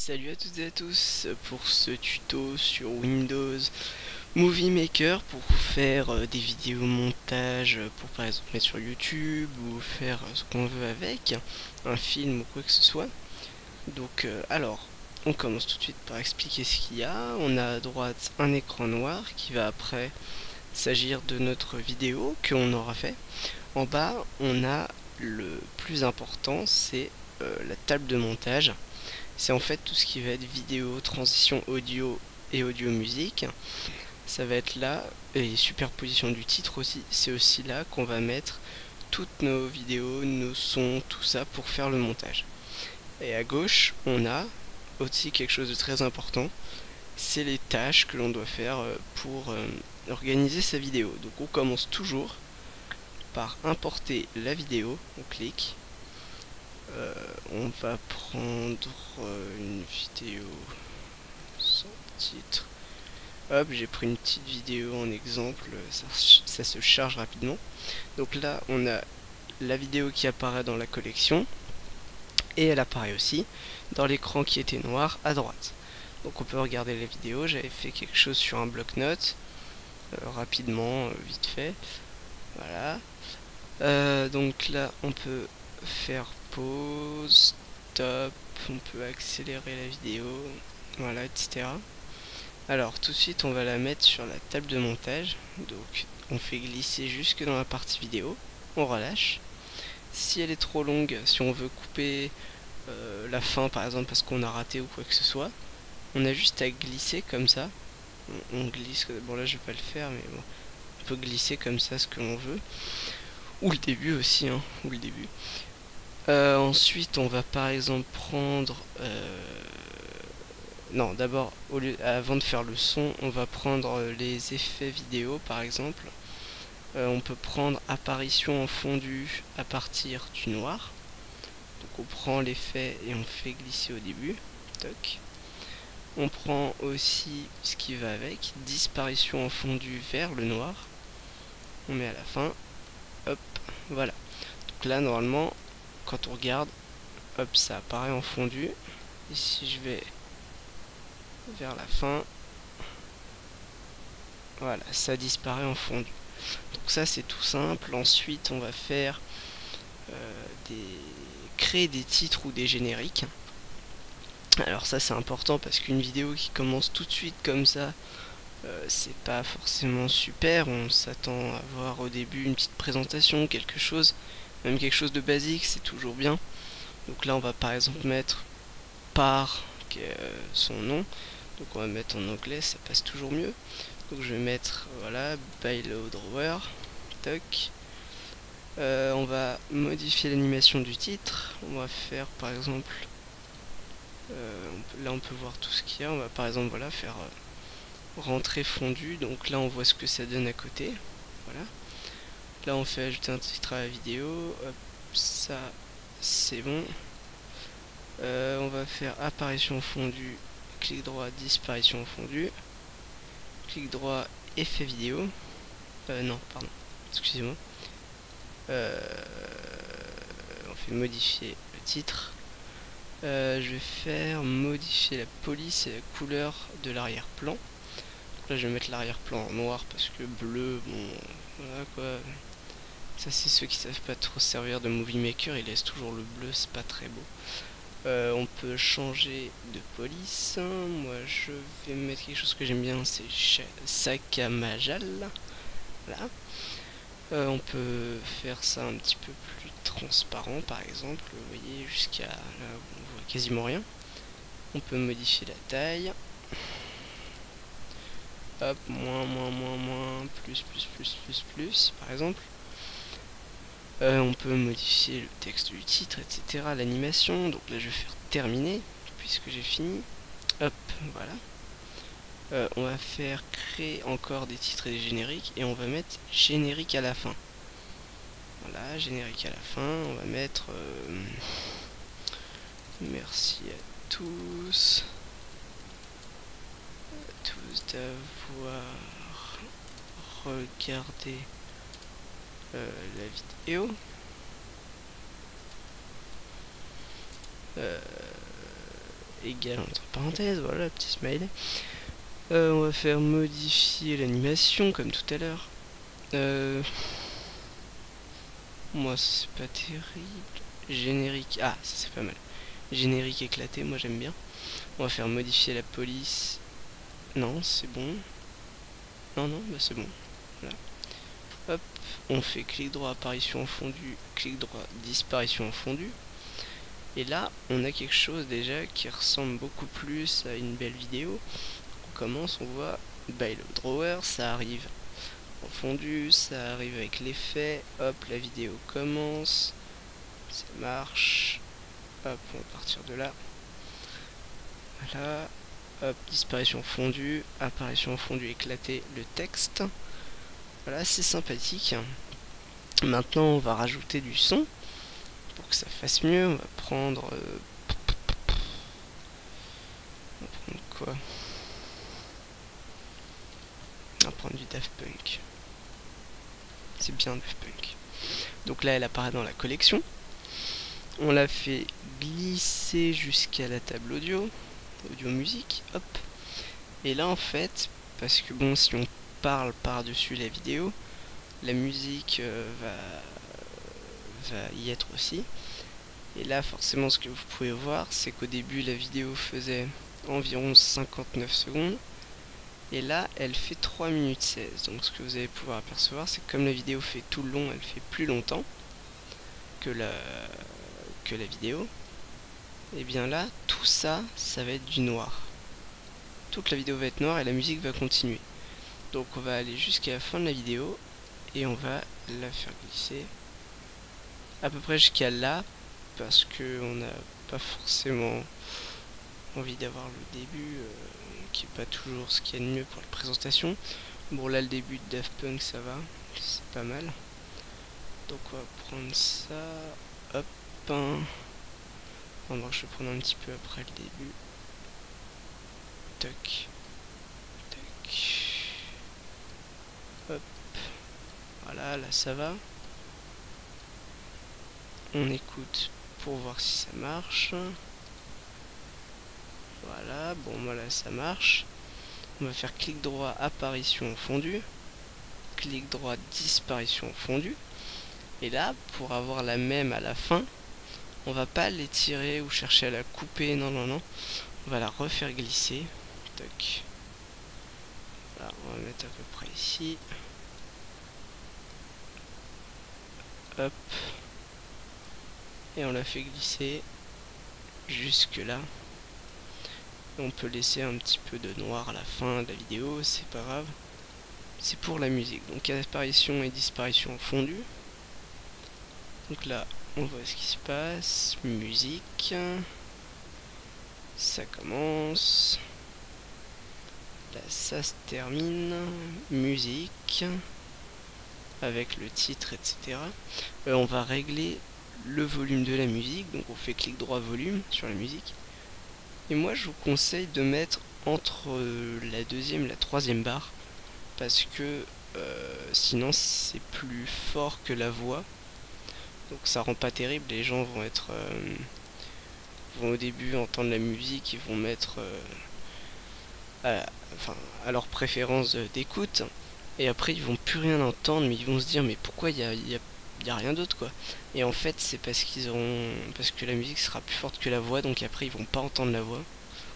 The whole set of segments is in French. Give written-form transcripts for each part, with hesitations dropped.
Salut à toutes et à tous pour ce tuto sur Windows Movie Maker pour faire des vidéos montage pour par exemple mettre sur YouTube ou faire ce qu'on veut avec, un film ou quoi que ce soit. Donc alors, on commence tout de suite par expliquer ce qu'il y a. On a à droite un écran noir qui va après s'agir de notre vidéo qu'on aura fait. En bas, on a le plus important, c'est la table de montage. C'est en fait tout ce qui va être vidéo, transition audio et audio musique. Ça va être là, et superposition du titre aussi, c'est aussi là qu'on va mettre toutes nos vidéos, nos sons, tout ça pour faire le montage. Et à gauche, on a aussi quelque chose de très important, c'est les tâches que l'on doit faire pour organiser sa vidéo. Donc on commence toujours par importer la vidéo, on clique. On va prendre une vidéo sans titre. Hop, j'ai pris une petite vidéo en exemple, ça se charge rapidement. Donc là, on a la vidéo qui apparaît dans la collection et elle apparaît aussi dans l'écran qui était noir à droite. Donc on peut regarder la vidéo, j'avais fait quelque chose sur un bloc-notes, rapidement, vite fait. Voilà. Donc là, on peut faire pause, stop, on peut accélérer la vidéo, voilà, etc. Alors tout de suite on va la mettre sur la table de montage, donc on fait glisser jusque dans la partie vidéo, on relâche. Si elle est trop longue, si on veut couper la fin par exemple parce qu'on a raté ou quoi que ce soit, on a juste à glisser comme ça, on glisse, bon là je vais pas le faire mais bon, on peut glisser comme ça ce que l'on veut, ou le début aussi, hein, ou le début. Ensuite, on va par exemple prendre... non, d'abord, avant de faire le son, on va prendre les effets vidéo par exemple. On peut prendre apparition en fondu à partir du noir. Donc on prend l'effet et on fait glisser au début. Toc. On prend aussi ce qui va avec, disparition en fondu vers le noir. On met à la fin. Hop, voilà. Donc là, normalement, quand on regarde, hop, ça apparaît en fondu. Et si je vais vers la fin, voilà, ça disparaît en fondu. Donc ça, c'est tout simple. Ensuite, on va faire créer des titres ou des génériques. Alors ça, c'est important parce qu'une vidéo qui commence tout de suite comme ça, c'est pas forcément super. On s'attend à voir au début une petite présentation, quelque chose, même quelque chose de basique, c'est toujours bien. Donc là, on va par exemple mettre par son nom. Donc on va mettre en anglais, ça passe toujours mieux. Donc je vais mettre, voilà, by low drawer. Toc. On va modifier l'animation du titre. On va faire par exemple, là on peut voir tout ce qu'il y a. On va par exemple, voilà, faire rentrée fondue. Donc là on voit ce que ça donne à côté. Voilà. Là on fait ajouter un titre à la vidéo. Hop, ça c'est bon. On va faire apparition fondue, clic droit, disparition fondue, clic droit, effet vidéo. Non, pardon, excusez-moi. On fait modifier le titre. Je vais faire modifier la police et la couleur de l'arrière-plan. Là je vais mettre l'arrière-plan en noir parce que bleu, bon, voilà quoi. Ça c'est ceux qui savent pas trop se servir de Movie Maker, ils laissent toujours le bleu, c'est pas très beau. On peut changer de police. Moi je vais mettre quelque chose que j'aime bien, c'est Sakamajal. Voilà. On peut faire ça un petit peu plus transparent par exemple, vous voyez, jusqu'à là où on voit quasiment rien. On peut modifier la taille. Hop, moins, plus, par exemple. On peut modifier le texte du titre, etc. L'animation, donc là je vais faire terminer, puisque j'ai fini. Hop, voilà. On va faire créer encore des titres et des génériques, et on va mettre générique à la fin. Voilà, générique à la fin, on va mettre... merci à tous d'avoir regardé la vidéo. égale entre parenthèses, voilà, petit smiley. On va faire modifier l'animation comme tout à l'heure. Moi c'est pas terrible. Générique, ah ça c'est pas mal. Générique éclaté, moi j'aime bien. On va faire modifier la police. Non, c'est bon. Non, bah c'est bon. Voilà. Hop, on fait clic droit apparition en fondu, clic droit disparition en fondu. Et là, on a quelque chose déjà qui ressemble beaucoup plus à une belle vidéo. On commence, on voit by le drawer, ça arrive en fondu, ça arrive avec l'effet. Hop, la vidéo commence, ça marche. Hop, on va partir de là. Voilà. Hop, disparition fondue, apparition fondue éclatée, le texte. Voilà, c'est sympathique. Maintenant, on va rajouter du son pour que ça fasse mieux. On va prendre... quoi? On va prendre du Daft Punk. C'est bien Daft Punk. Donc là, elle apparaît dans la collection. On l'a fait glisser jusqu'à la table audio musique, hop. Et là en fait, parce que bon, si on parle par-dessus la vidéo, la musique va y être aussi. Et là forcément ce que vous pouvez voir, c'est qu'au début la vidéo faisait environ 59 secondes. Et là elle fait 3 minutes 16. Donc ce que vous allez pouvoir apercevoir, c'est que comme la vidéo fait tout le long, elle fait plus longtemps que la vidéo. Et bien là, tout ça, ça va être du noir. Toute la vidéo va être noire et la musique va continuer. Donc on va aller jusqu'à la fin de la vidéo et on va la faire glisser à peu près jusqu'à là, parce que on n'a pas forcément envie d'avoir le début qui est pas toujours ce qu'il y a de mieux pour la présentation. Bon là le début de Daft Punk ça va, c'est pas mal. Donc on va prendre ça, hop. Je vais prendre un petit peu après le début. Toc. Toc. Hop. Voilà, là ça va. On écoute pour voir si ça marche. Voilà, bon voilà ça marche. On va faire clic droit apparition fondu. Clic droit disparition fondu. Et là, pour avoir la même à la fin, on va pas l'étirer ou chercher à la couper, non. On va la refaire glisser. Toc. Voilà, on va mettre à peu près ici. Hop. Et on la fait glisser jusque là. On peut laisser un petit peu de noir à la fin de la vidéo, c'est pas grave. C'est pour la musique. Donc apparition et disparition fondue. Donc là, on voit ce qui se passe. Musique. Ça commence. Là, ça se termine. Musique. Avec le titre, etc. On va régler le volume de la musique. Donc on fait clic droit volume sur la musique. Et moi, je vous conseille de mettre entre la deuxième et la troisième barre. Parce que sinon, c'est plus fort que la voix. Donc ça rend pas terrible, les gens vont être vont au début entendre la musique, ils vont mettre à leur préférence d'écoute, et après ils vont plus rien entendre, mais ils vont se dire mais pourquoi il y a rien d'autre quoi. Et en fait c'est parce que la musique sera plus forte que la voix, donc après ils vont pas entendre la voix.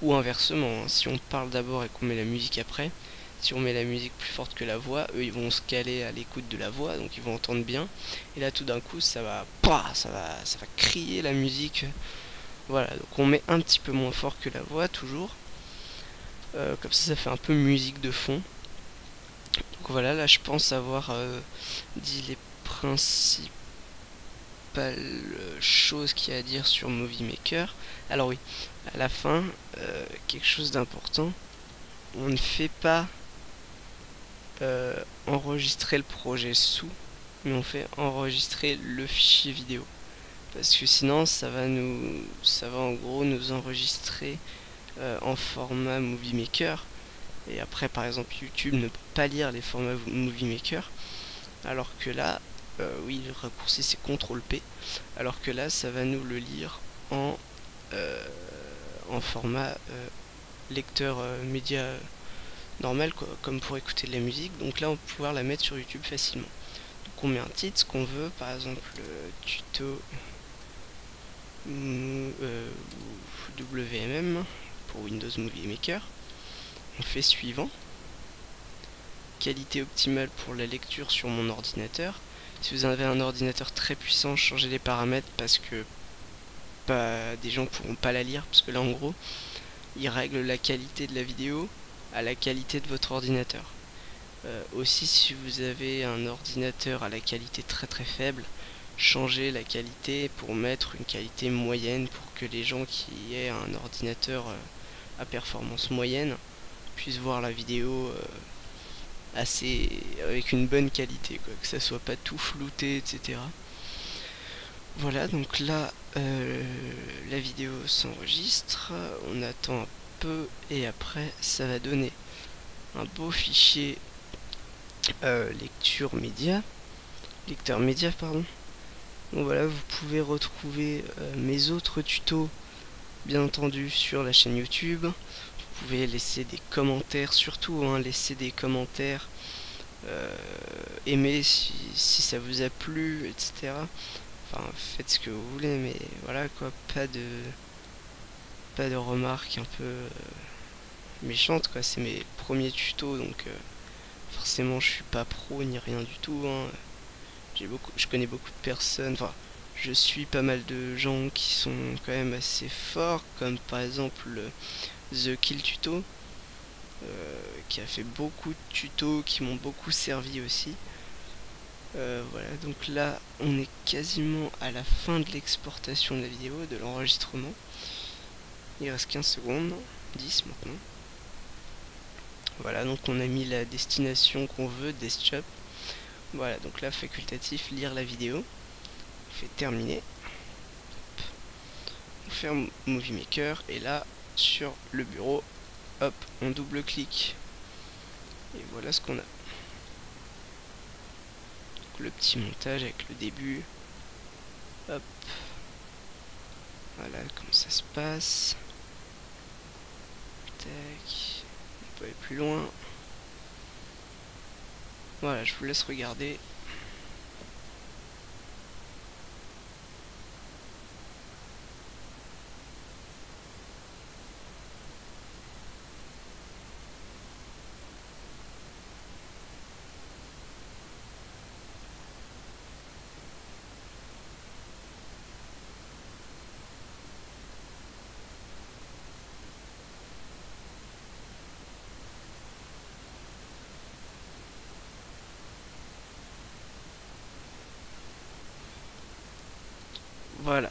Ou inversement, hein, si on parle d'abord et qu'on met la musique après, si on met la musique plus forte que la voix, eux ils vont se caler à l'écoute de la voix, donc ils vont entendre bien. Et là tout d'un coup ça va crier la musique. Voilà, donc on met un petit peu moins fort que la voix toujours. Comme ça fait un peu musique de fond. Donc voilà, là je pense avoir dit les principales choses qu'il y a à dire sur Movie Maker. Alors oui, à la fin, quelque chose d'important, on ne fait pas enregistrer le projet sous, mais on fait enregistrer le fichier vidéo, parce que sinon ça va en gros nous enregistrer en format Movie Maker, et après par exemple YouTube ne peut pas lire les formats Movie Maker, alors que là oui, le raccourci c'est CTRL P, alors que là ça va nous le lire en en format lecteur média normal, quoi, comme pour écouter de la musique. Donc là on va pouvoir la mettre sur YouTube facilement. Donc on met un titre, ce qu'on veut, par exemple tuto WMM pour Windows Movie Maker. On fait suivant. Qualité optimale pour la lecture sur mon ordinateur. Si vous avez un ordinateur très puissant, changez les paramètres parce que des gens pourront pas la lire, parce que là en gros il règle la qualité de la vidéo à la qualité de votre ordinateur. Aussi, si vous avez un ordinateur à la qualité très très faible, changez la qualité pour mettre une qualité moyenne pour que les gens qui aient un ordinateur à performance moyenne puissent voir la vidéo avec une bonne qualité, quoi, que ça soit pas tout flouté, etc. Voilà, donc là la vidéo s'enregistre, on attend un peu et après ça va donner un beau fichier lecteur média, pardon. Donc voilà, vous pouvez retrouver mes autres tutos bien entendu sur la chaîne YouTube. Vous pouvez laisser des commentaires, surtout laisser des commentaires, aimer si ça vous a plu, etc. Enfin, faites ce que vous voulez, mais voilà quoi, pas de remarques un peu méchantes, quoi. C'est mes premiers tutos, donc forcément je suis pas pro ni rien du tout, hein. Je connais beaucoup de personnes, enfin je suis pas mal de gens qui sont quand même assez forts, comme par exemple The Kill Tuto, qui a fait beaucoup de tutos qui m'ont beaucoup servi aussi. Voilà, donc là on est quasiment à la fin de l'exportation de la vidéo, de l'enregistrement. Il reste 15 secondes, 10 maintenant. Voilà, donc on a mis la destination qu'on veut, desktop. Voilà, donc là facultatif, lire la vidéo. On fait terminer. On ferme Movie Maker et là sur le bureau, hop, on double-clique. Et voilà ce qu'on a. Le petit montage avec le début, hop, voilà comment ça se passe, tac, on peut aller plus loin, voilà, je vous laisse regarder. Voilà,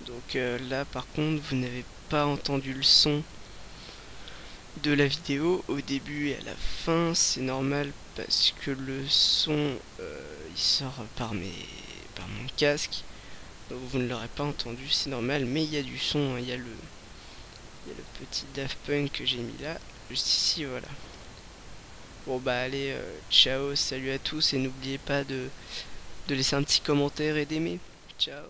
donc là par contre vous n'avez pas entendu le son de la vidéo au début et à la fin, c'est normal parce que le son il sort par mon casque, donc vous ne l'aurez pas entendu, c'est normal, mais il y a du son, hein, il y a le petit Daft Punk que j'ai mis là, juste ici, voilà. Bon bah allez, ciao, salut à tous et n'oubliez pas de laisser un petit commentaire et d'aimer. Ciao.